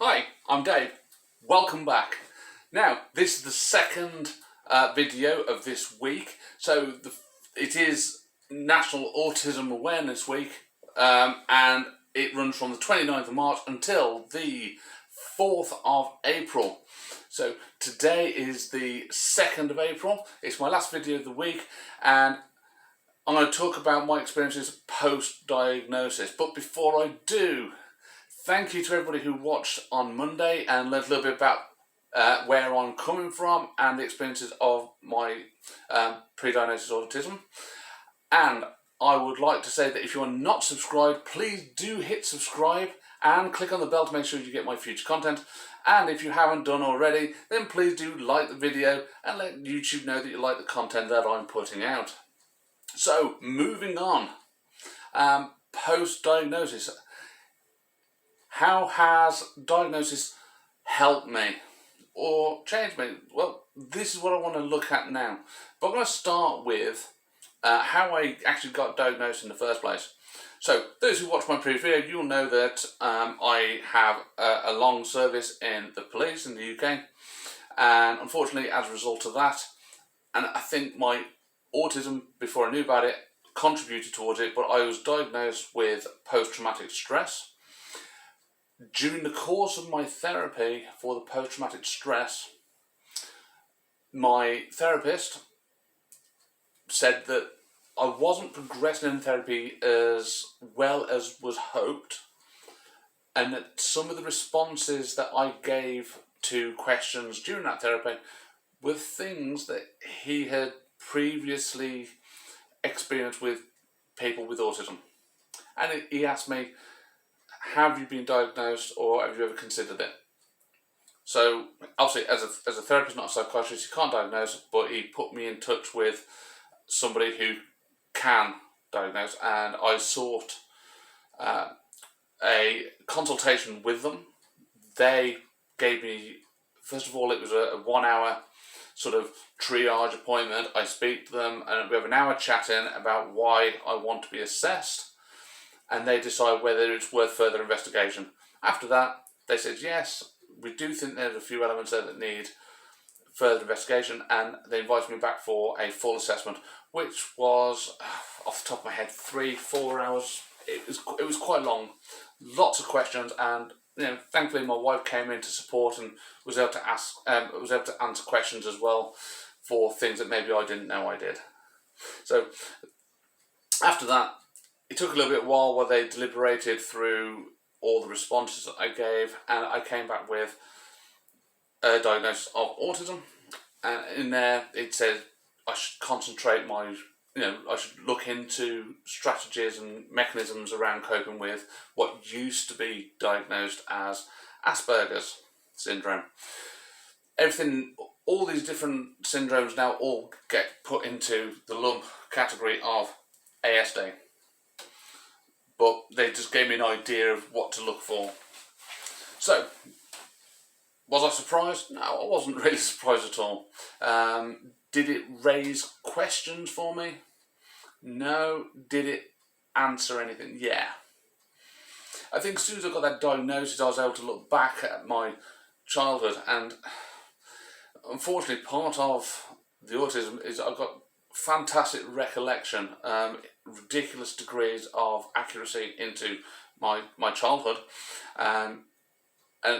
Hi, I'm Dave. Welcome back. Now, this is the second video of this week. So it is National Autism Awareness Week, and it runs from the 29th of March until the 4th of April. So today is the 2nd of April. It's my last video of the week, and I'm going to talk about my experiences post-diagnosis. But before I do, thank you to everybody who watched on Monday and learned a little bit about where I'm coming from and the experiences of my pre-diagnosis autism. And I would like to say that if you are not subscribed, please do hit subscribe and click on the bell to make sure you get my future content. And if you haven't done already, then please do like the video and let YouTube know that you like the content that I'm putting out. So, moving on. Post-diagnosis. How has diagnosis helped me or changed me? Well, this is what I want to look at now. But I'm going to start with how I actually got diagnosed in the first place. So, those who watch my previous video, you'll know that I have a long service in the police in the UK. And unfortunately, as a result of that, and I think my autism, before I knew about it, contributed towards it, but I was diagnosed with post-traumatic stress. During the course of my therapy for the post-traumatic stress, my therapist said that I wasn't progressing in therapy as well as was hoped, and that some of the responses that I gave to questions during that therapy were things that he had previously experienced with people with autism. And he asked me, have you been diagnosed or have you ever considered it? So obviously as a therapist, not a psychiatrist, he can't diagnose, but he put me in touch with somebody who can diagnose, and I sought a consultation with them. They gave me, first of all, it was a 1 hour sort of triage appointment. I speak to them and we have an hour chatting about why I want to be assessed, and they decide whether it's worth further investigation. After that, they said, yes, we do think there's a few elements there that need further investigation, and they invited me back for a full assessment, which was, off the top of my head, 3-4 hours. It was quite long, lots of questions, and thankfully my wife came in to support and was able to answer questions as well for things that maybe I didn't know I did. So after that, it took a little bit while they deliberated through all the responses that I gave, and I came back with a diagnosis of autism. And in there, it said I should concentrate I should look into strategies and mechanisms around coping with what used to be diagnosed as Asperger's syndrome. All these different syndromes now all get put into the lump category of ASD. But they just gave me an idea of what to look for. So, was I surprised? No, I wasn't really surprised at all. Did it raise questions for me? No. Did it answer anything? Yeah. I think as soon as I got that diagnosis, I was able to look back at my childhood, and unfortunately part of the autism is I've got fantastic recollection, ridiculous degrees of accuracy into my childhood, and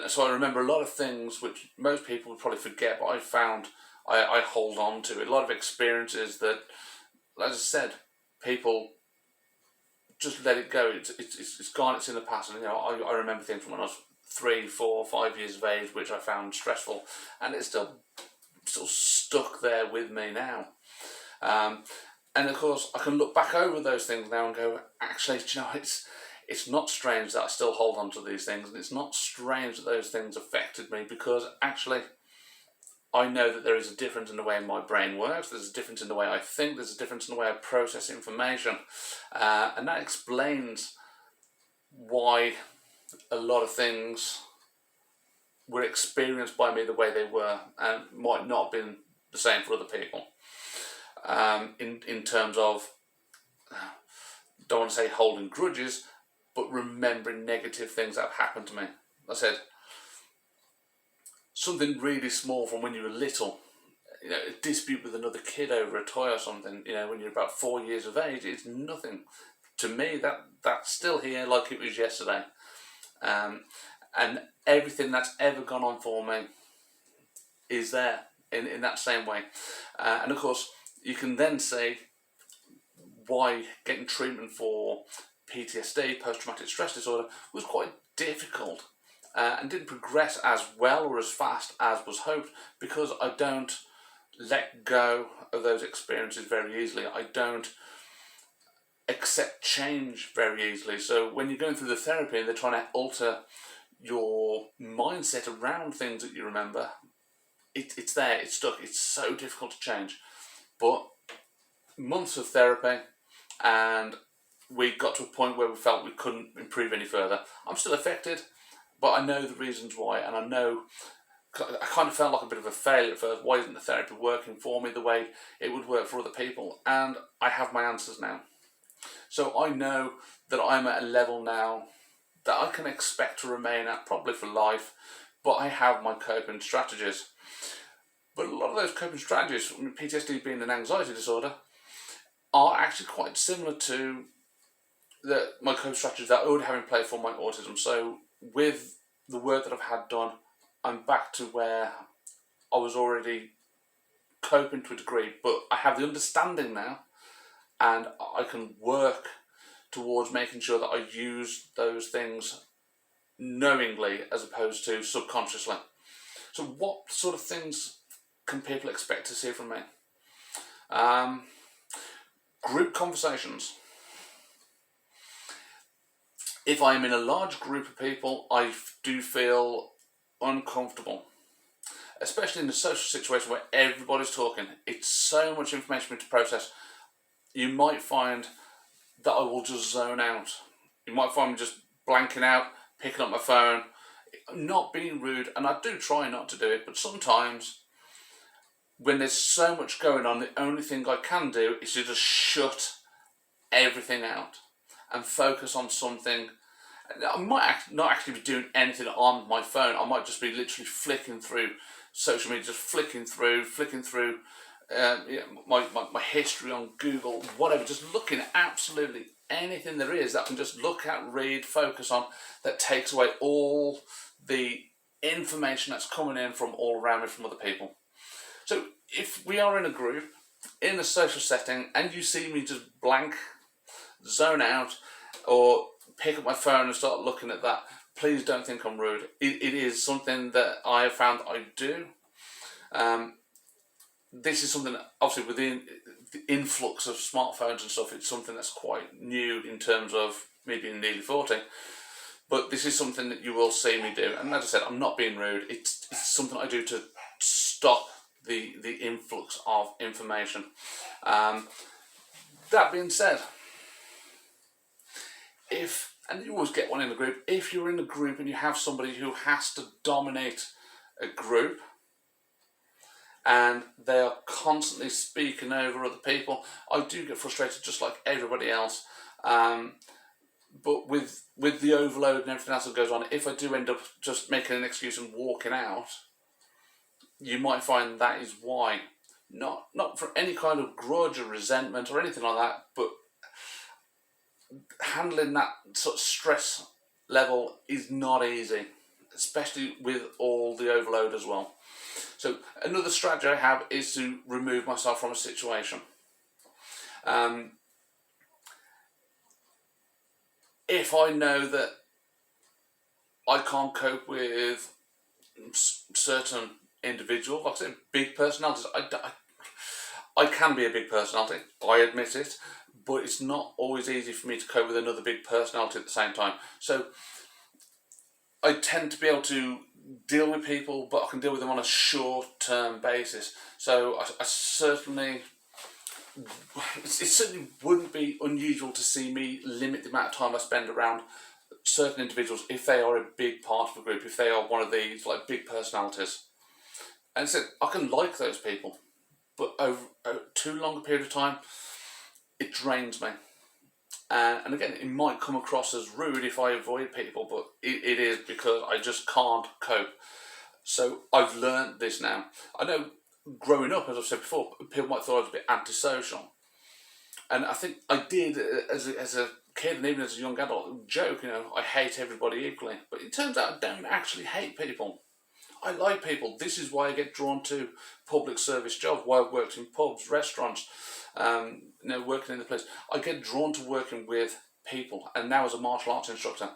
so I remember a lot of things which most people would probably forget, but I found I hold on to. A lot of experiences that, as I said, people just let it go. It's gone, it's in the past, and I remember things from when I was 3, 4, 5 years of age which I found stressful, and it's still stuck there with me now. And of course, I can look back over those things now and go, actually, it's not strange that I still hold on to these things, and it's not strange that those things affected me, because actually, I know that there is a difference in the way my brain works, there's a difference in the way I think, there's a difference in the way I process information, and that explains why a lot of things were experienced by me the way they were, and might not have been the same for other people. In terms of, don't want to say holding grudges, but remembering negative things that have happened to me. I said, something really small from when you were little. You know, a dispute with another kid over a toy or something, you know, when you're about 4 years of age, it's nothing. To me, that's still here like it was yesterday. And everything that's ever gone on for me is there in that same way. And of course, you can then say why getting treatment for PTSD, post-traumatic stress disorder, was quite difficult and didn't progress as well or as fast as was hoped, because I don't let go of those experiences very easily. I don't accept change very easily. So when you're going through the therapy and they're trying to alter your mindset around things that you remember, it's there, it's stuck, it's so difficult to change. But months of therapy, and we got to a point where we felt we couldn't improve any further. I'm still affected, but I know the reasons why, and I know I kind of felt like a bit of a failure at first. Why isn't the therapy working for me the way it would work for other people? And I have my answers now. So I know that I'm at a level now that I can expect to remain at probably for life, but I have my coping strategies. But a lot of those coping strategies, PTSD being an anxiety disorder, are actually quite similar to my coping strategies that I already have in place for my autism. So with the work that I've had done, I'm back to where I was already coping to a degree, but I have the understanding now, and I can work towards making sure that I use those things knowingly as opposed to subconsciously. So what sort of things can people expect to see from me? Group conversations. If I'm in a large group of people, I do feel uncomfortable, especially in a social situation where everybody's talking. It's so much information for me to process. You might find that I will just zone out. You might find me just blanking out, picking up my phone, not being rude, and I do try not to do it, but sometimes when there's so much going on, the only thing I can do is to just shut everything out and focus on something. I might not actually be doing anything on my phone. I might just be literally flicking through social media, just flicking through my history on Google, whatever, just looking at absolutely anything there is that I can just look at, read, focus on, that takes away all the information that's coming in from all around me from other people. So if we are in a group, in a social setting, and you see me just blank, zone out, or pick up my phone and start looking at that, please don't think I'm rude. It is something that I have found that I do. This is something that, obviously, within the influx of smartphones and stuff, it's something that's quite new in terms of me being nearly 40. But this is something that you will see me do. And as I said, I'm not being rude. It's something I do to stop the influx of information. That being said, and you always get one in a group, if you're in a group and you have somebody who has to dominate a group and they are constantly speaking over other people, I do get frustrated just like everybody else. But with the overload and everything else that goes on, if I do end up just making an excuse and walking out, you might find that is why. Not for any kind of grudge or resentment or anything like that, but handling that sort of stress level is not easy, especially with all the overload as well. So another strategy I have is to remove myself from a situation. If I know that I can't cope with certain individuals, like I said, big personalities, I can be a big personality, I admit it, but it's not always easy for me to cope with another big personality at the same time. So I tend to be able to deal with people, but I can deal with them on a short-term basis. So I certainly, it certainly wouldn't be unusual to see me limit the amount of time I spend around certain individuals if they are a big part of a group, if they are one of these like big personalities. And so I can like those people, but over too long a period of time, it drains me. And again, it might come across as rude if I avoid people, but it is because I just can't cope. So I've learned this now. I know growing up, as I've said before, people might have thought I was a bit antisocial. And I think I did, as a kid and even as a young adult, joke, I hate everybody equally. But it turns out I don't actually hate people. I like people. This is why I get drawn to public service jobs, why I've worked in pubs, restaurants, working in the place. I get drawn to working with people. And now as a martial arts instructor,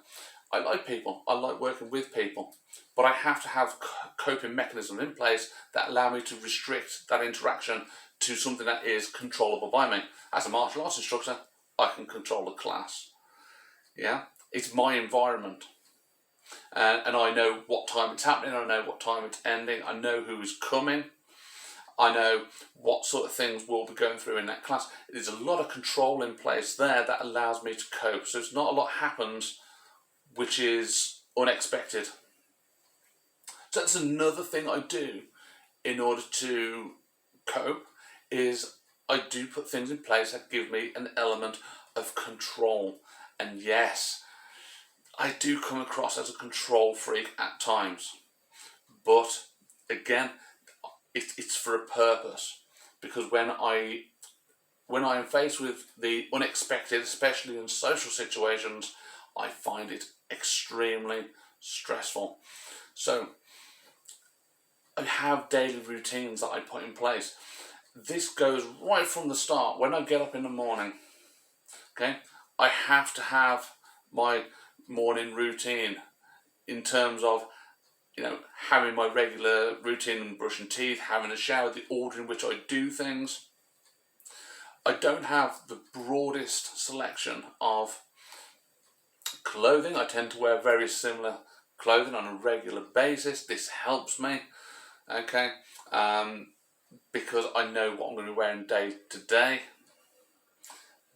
I like people. I like working with people. But I have to have coping mechanisms in place that allow me to restrict that interaction to something that is controllable by me. As a martial arts instructor, I can control the class. Yeah, it's my environment. And I know what time it's happening, I know what time it's ending, I know who's coming, I know what sort of things we'll be going through in that class. There's a lot of control in place there that allows me to cope. So it's not a lot happens which is unexpected. So that's another thing I do in order to cope, is I do put things in place that give me an element of control. And yes, I do come across as a control freak at times, but again, it's for a purpose. Because when I am faced with the unexpected, especially in social situations, I find it extremely stressful. So I have daily routines that I put in place. This goes right from the start. When I get up in the morning, okay, I have to have my morning routine in terms of having my regular routine, brushing teeth, having a shower, the order in which I do things. I don't have the broadest selection of clothing. I tend to wear very similar clothing on a regular basis. This helps me, okay, because I know what I'm going to be wearing day to day.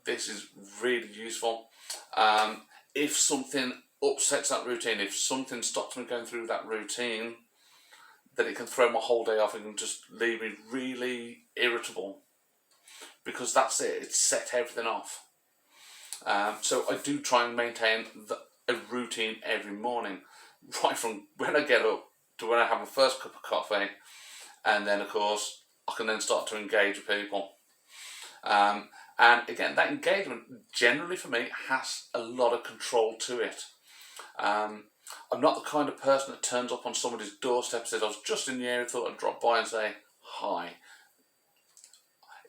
This is really useful. If something upsets that routine, if something stops me going through that routine, then it can throw my whole day off. It can just leave me really irritable, because that's it. It's set everything off. So I do try and maintain a routine every morning, right from when I get up to when I have my first cup of coffee, and then of course I can then start to engage with people. And again, that engagement generally for me has a lot of control to it. I'm not the kind of person that turns up on somebody's doorstep and says, I was just in the area, thought I'd drop by and say hi.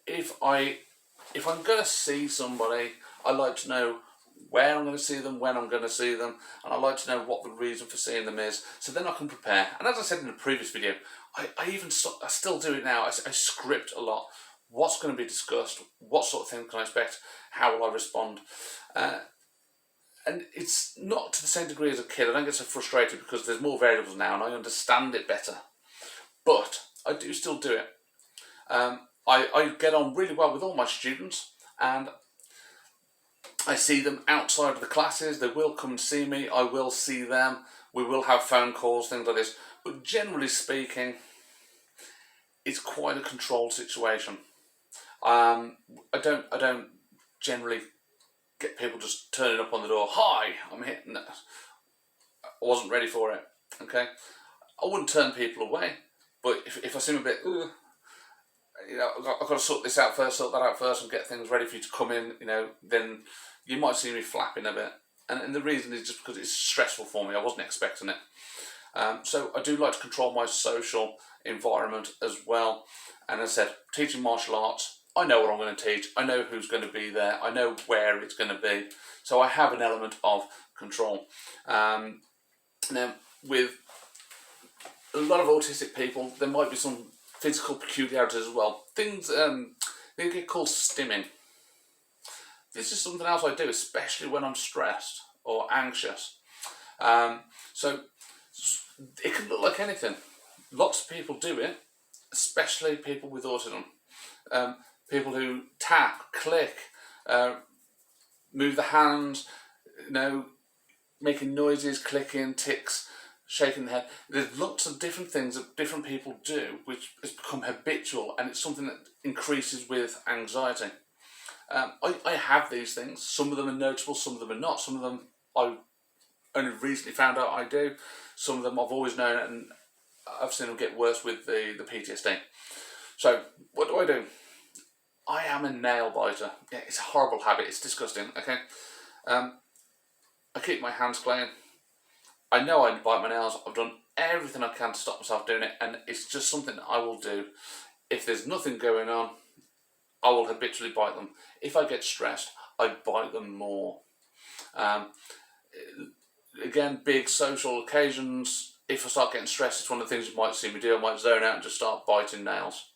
If I'm going to see somebody, I like to know where I'm going to see them, when I'm going to see them, and I like to know what the reason for seeing them is, so then I can prepare. And as I said in the previous video, I still do it now. I script a lot. What's going to be discussed? What sort of thing can I expect? How will I respond? And it's not to the same degree as a kid. I don't get so frustrated because there's more variables now and I understand it better. But I do still do it. I get on really well with all my students, and I see them outside of the classes. They will come and see me. I will see them. We will have phone calls, things like this. But generally speaking, it's quite a controlled situation. I don't generally get people just turning up on the door. Hi, I'm here. No, I wasn't ready for it. Okay, I wouldn't turn people away, but if I seem a bit, I've got to sort this out first, sort that out first, and get things ready for you to come in. Then you might see me flapping a bit, and the reason is just because it's stressful for me. I wasn't expecting it. So I do like to control my social environment as well. And as I said, teaching martial arts, I know what I'm going to teach. I know who's going to be there. I know where it's going to be. So I have an element of control. Now, with a lot of autistic people, there might be some physical peculiarities as well. Things they get called stimming. This is something else I do, especially when I'm stressed or anxious. So it can look like anything. Lots of people do it, especially people with autism. People who tap, click, move the hands, making noises, clicking, ticks, shaking the head. There's lots of different things that different people do, which has become habitual, and it's something that increases with anxiety. I have these things. Some of them are notable, some of them are not. Some of them I only recently found out I do. Some of them I've always known, and I've seen them get worse with the PTSD. So what do? I am a nail biter. Yeah, it's a horrible habit. It's disgusting. Okay, I keep my hands clean. I know I bite my nails. I've done everything I can to stop myself doing it, and it's just something I will do. If there's nothing going on, I will habitually bite them. If I get stressed, I bite them more. Um, Again, big social occasions. If I start getting stressed, it's one of the things you might see me do. I might zone out and just start biting nails.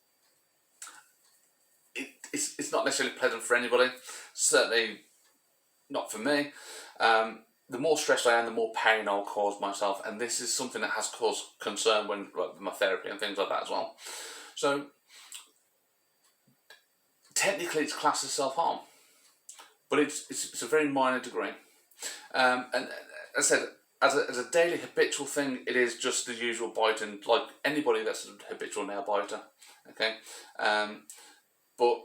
It's not necessarily pleasant for anybody. Certainly not for me. The more stressed I am, the more pain I'll cause myself, and this is something that has caused concern when my therapy and things like that as well. So technically, it's classed as self-harm, but it's a very minor degree. And as I said, as a daily habitual thing, it is just the usual biting, like anybody that's a habitual nail biter. Okay, but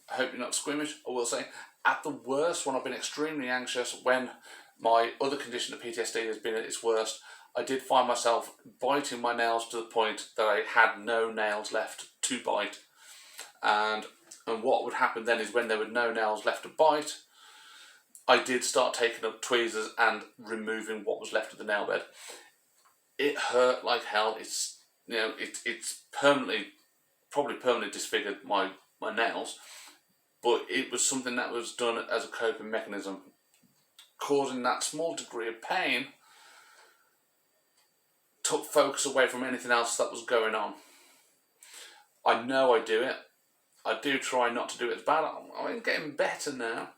I hope you're not squeamish. I will say, at the worst, when I've been extremely anxious, when my other condition of PTSD has been at its worst, I did find myself biting my nails to the point that I had no nails left to bite. And what would happen then is when there were no nails left to bite, I did start taking up tweezers and removing what was left of the nail bed. It hurt like hell. It's probably permanently disfigured my nails, but it was something that was done as a coping mechanism, causing that small degree of pain. Took focus away from anything else that was going on. I know I do it. I do try not to do it as bad. I'm getting better now,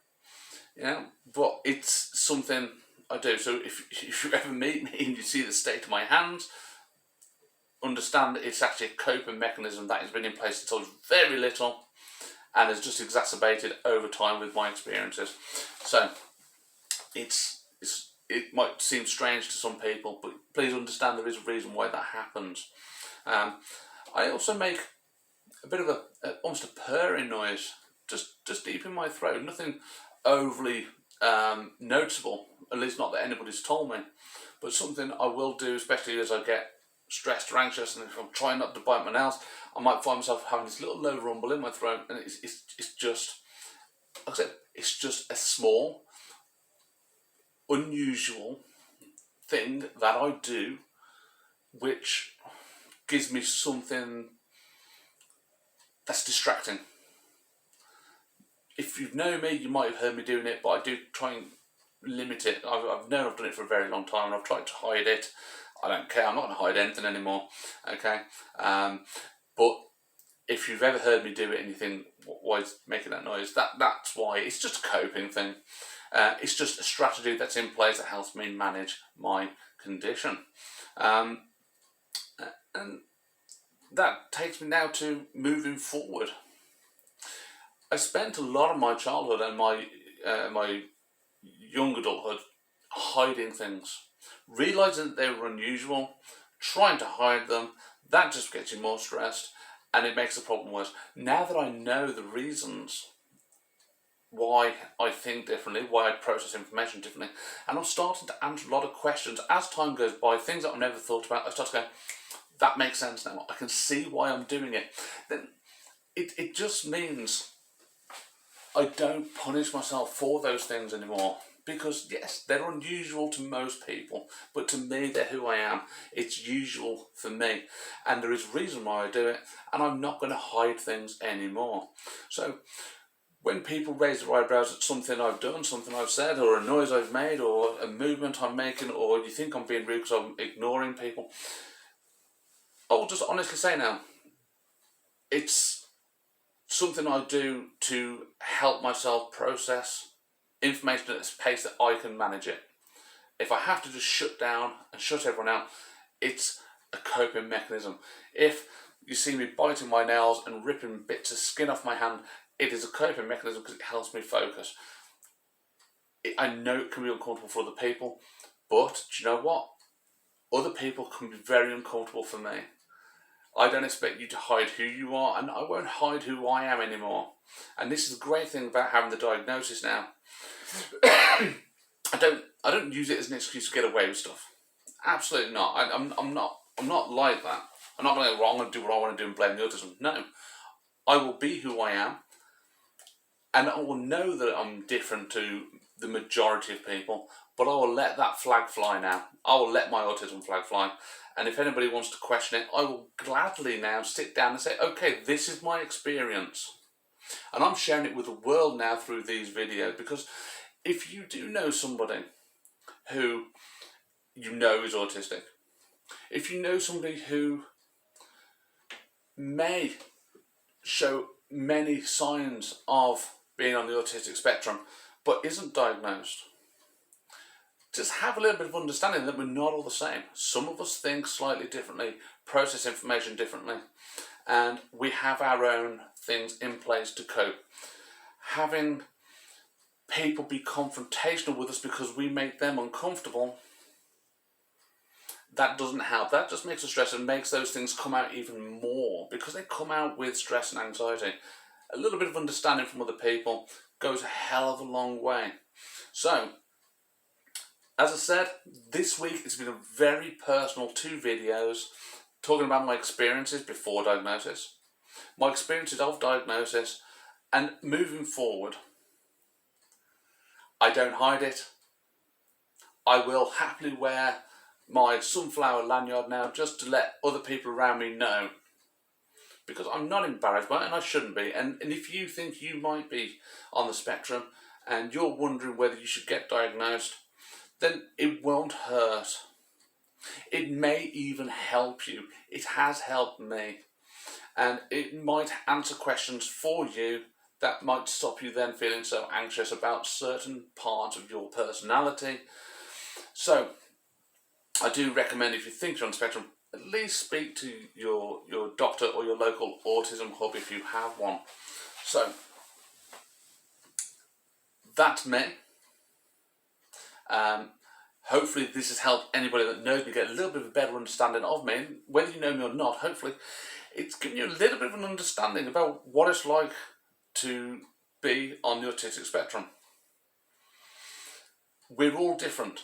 but it's something I do. So if you ever meet me and you see the state of my hands, understand that it's actually a coping mechanism that has been in place since I was very little and has just exacerbated over time with my experiences. So it might seem strange to some people, but please understand there is a reason why that happens. I also make a bit of almost a purring noise, just deep in my throat. Nothing overly noticeable, at least not that anybody's told me, but something I will do, especially as I get stressed or anxious, and if I'm trying not to bite my nails, I might find myself having this little low rumble in my throat, and it's just, like I said, it's just a small, unusual thing that I do, which gives me something that's distracting. If you know me, you might have heard me doing it, but I do try and limit it. I've known I've done it for a very long time, and I've tried to hide it. I don't care. I'm not going to hide anything anymore. Okay, but if you've ever heard me do it and you think, why is making that noise? That's why. It's just a coping thing. It's just a strategy that's in place that helps me manage my condition. And that takes me now to moving forward. I spent a lot of my childhood and my young adulthood hiding things, realising that they were unusual, trying to hide them. That just gets you more stressed, and it makes the problem worse. Now that I know the reasons why I think differently, why I process information differently, and I'm starting to answer a lot of questions as time goes by, things that I've never thought about, I start to go, that makes sense now. I can see why I'm doing it. Then it just means I don't punish myself for those things anymore. Because yes, they're unusual to most people, but to me, they're who I am. It's usual for me, and there is a reason why I do it, and I'm not going to hide things anymore. So when people raise their eyebrows at something I've done, something I've said, or a noise I've made, or a movement I'm making, or you think I'm being rude because I'm ignoring people, I'll just honestly say now, it's something I do to help myself process information at a pace that I can manage it. If I have to just shut down and shut everyone out, it's a coping mechanism. If you see me biting my nails and ripping bits of skin off my hand, it is a coping mechanism because it helps me focus. I know it can be uncomfortable for other people, but do you know what? Other people can be very uncomfortable for me. I don't expect you to hide who you are, and I won't hide who I am anymore. And this is the great thing about having the diagnosis now. I don't use it as an excuse to get away with stuff. Absolutely not. I'm not like that. I'm not going to go, well, I'm going to do what I want to do and blame the autism. No, I will be who I am, and I will know that I'm different to the majority of people, but I will let that flag fly now. I will let my autism flag fly. And if anybody wants to question it, I will gladly now sit down and say, okay, this is my experience. And I'm sharing it with the world now through these videos, because if you do know somebody who you know is autistic, if you know somebody who may show many signs of being on the autistic spectrum but isn't diagnosed, just have a little bit of understanding that we're not all the same. Some of us think slightly differently, process information differently, and we have our own things in place to cope. Having people be confrontational with us because we make them uncomfortable, that doesn't help. That just makes us stress and makes those things come out even more, because they come out with stress and anxiety. A little bit of understanding from other people goes a hell of a long way. So, as I said, this week it's been a very personal 2 videos talking about my experiences before diagnosis, my experiences of diagnosis, and moving forward. I don't hide it. I will happily wear my sunflower lanyard now just to let other people around me know, because I'm not embarrassed by it, and I shouldn't be. And if you think you might be on the spectrum and you're wondering whether you should get diagnosed, then it won't hurt. It may even help you. It has helped me, and it might answer questions for you that might stop you then feeling so anxious about certain parts of your personality. So I do recommend, if you think you're on the spectrum, at least speak to your doctor or your local autism hub if you have one. So that's me. Hopefully this has helped anybody that knows me get a little bit of a better understanding of me. Whether you know me or not, hopefully it's given you a little bit of an understanding about what it's like to be on the autistic spectrum. We're all different.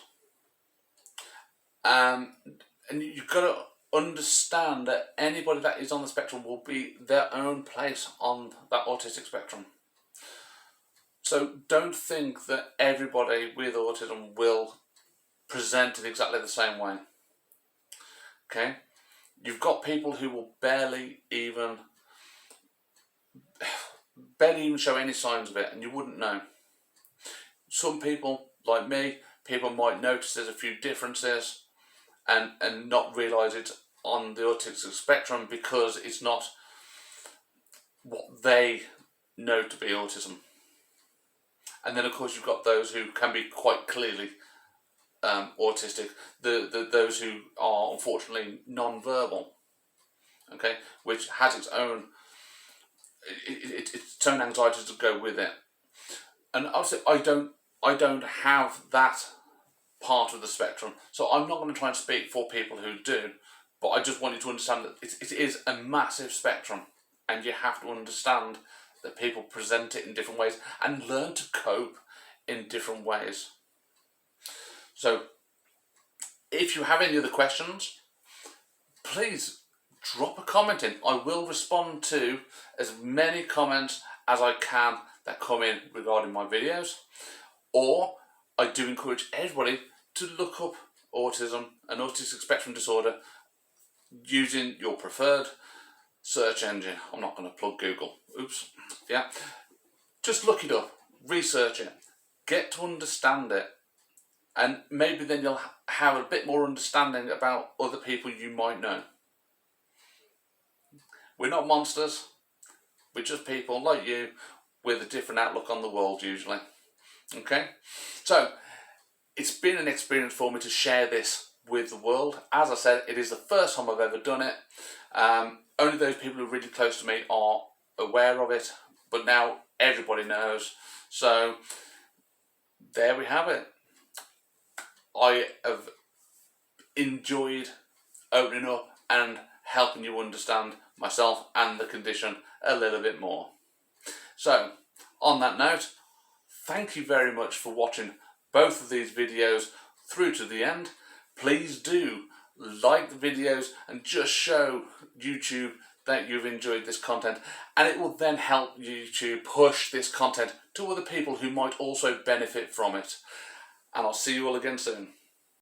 And you've got to understand that anybody that is on the spectrum will be their own place on that autistic spectrum. So don't think that everybody with autism will present in exactly the same way. Okay? You've got people who will barely even show any signs of it, and you wouldn't know. Some people, like me, people might notice there's a few differences and not realise it's on the autistic spectrum because it's not what they know to be autism. And then of course you've got those who can be quite clearly autistic, those who are unfortunately non-verbal, okay, which has its own anxieties to go with it. And obviously I don't have that part of the spectrum, so I'm not going to try and speak for people who do, but I just want you to understand that it is a massive spectrum, and you have to understand that people present it in different ways and learn to cope in different ways. So if you have any other questions, please drop a comment in. I will respond to as many comments as I can that come in regarding my videos, or I do encourage everybody to look up autism and autistic spectrum disorder using your preferred search engine. I'm not going to plug Google. Oops. Yeah. Just look it up, research it, get to understand it, and maybe then you'll have a bit more understanding about other people you might know. We're not monsters. We're just people like you with a different outlook on the world usually. Okay? So, it's been an experience for me to share this with the world. As I said, it is the first time I've ever done it. Only those people who are really close to me are aware of it, but now everybody knows. So, there we have it. I have enjoyed opening up and helping you understand myself and the condition a little bit more. So, on that note, thank you very much for watching both of these videos through to the end. Please do like the videos, and just show YouTube that you've enjoyed this content, and it will then help YouTube push this content to other people who might also benefit from it. And I'll see you all again soon.